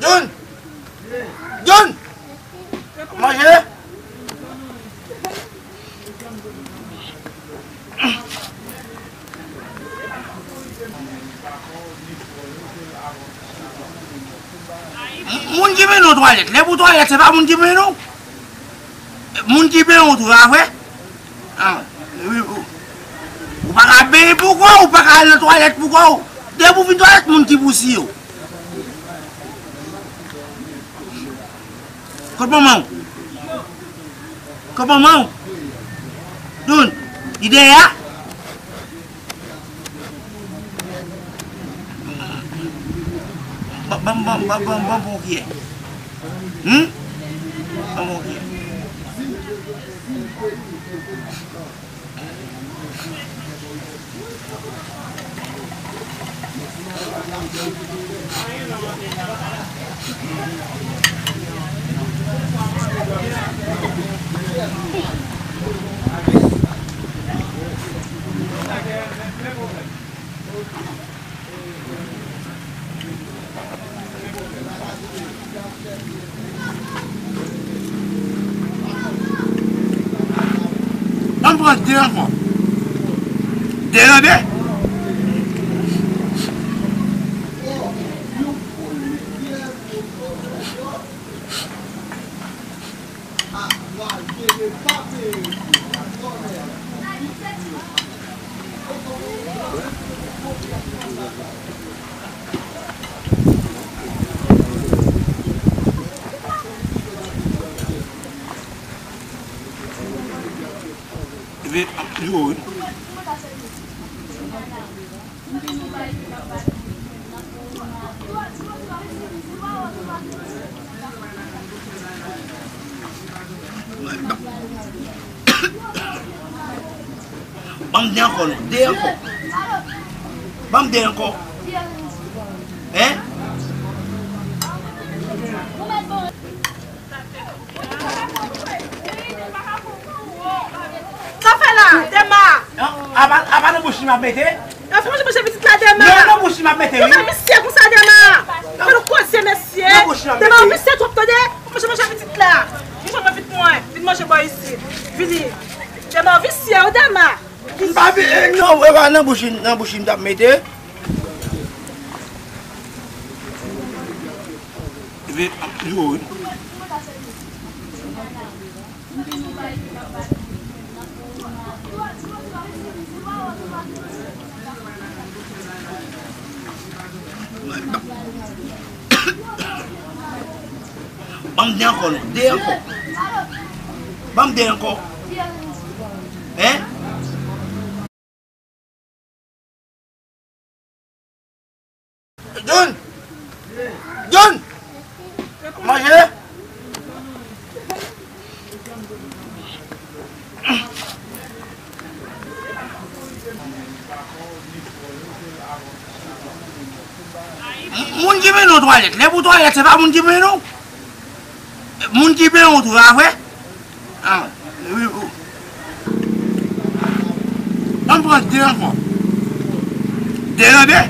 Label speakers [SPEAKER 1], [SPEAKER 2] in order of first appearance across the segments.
[SPEAKER 1] Jun! Jun! Manje? Moun ki men nou toalet, le pou toalet se pa moun ki men nou? Moun ki men nou tou la vwe? Ou pa ka beye pou kwa ou pa ka ale toalet pou kwa ou? De pou fin toalet moun ki pousi yo? Kote maman ou? Kote maman ou? Doun, ide ya? Bam pou kiye? Bam pou kiye? On prend des enfants. Des rabais. Bam de encore, de encore. Bam de encore. Hein?
[SPEAKER 2] Ça fait là, démarre.
[SPEAKER 1] Avant de boucher ma bête.
[SPEAKER 2] La fois je me suis petite là démarre.
[SPEAKER 1] Non, boucher ma bête.
[SPEAKER 2] Je vais monsieur pour ça démarre. Je le conseille monsieur. Démarre monsieur trop tôt. Je me suis petite là. Je vais vite moi. Vite manger bois ici. Vite. Démarre monsieur ou démarre.
[SPEAKER 1] Non, non boucher ma bête. Bam de encore, de encore. Bam de encore. Hein? Jun! Jun! Manje? Moun ki men nou toalet, le pou toalet se pa moun ki men nou? Moun ki men nou tou la vwe? On prend des enfants. Des rabais.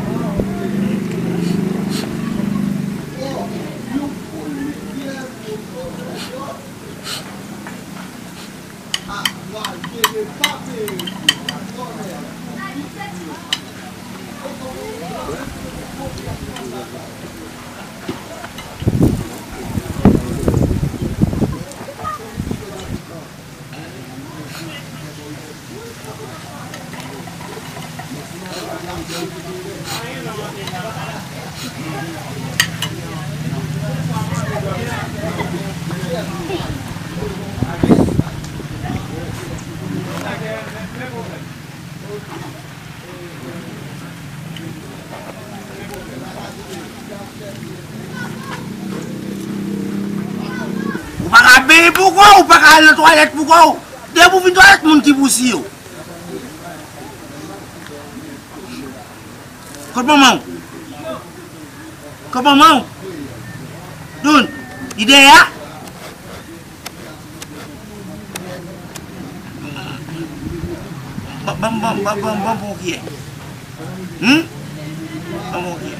[SPEAKER 1] Ou pa ka beye pou kwa ou pa ka ale toalet pou kwa ou? De pou fin toalet moun ki pousi yo? Kote maman ou? Kote maman ou? Doun, ide ya? Bam pou kiye? Bam pou kiye?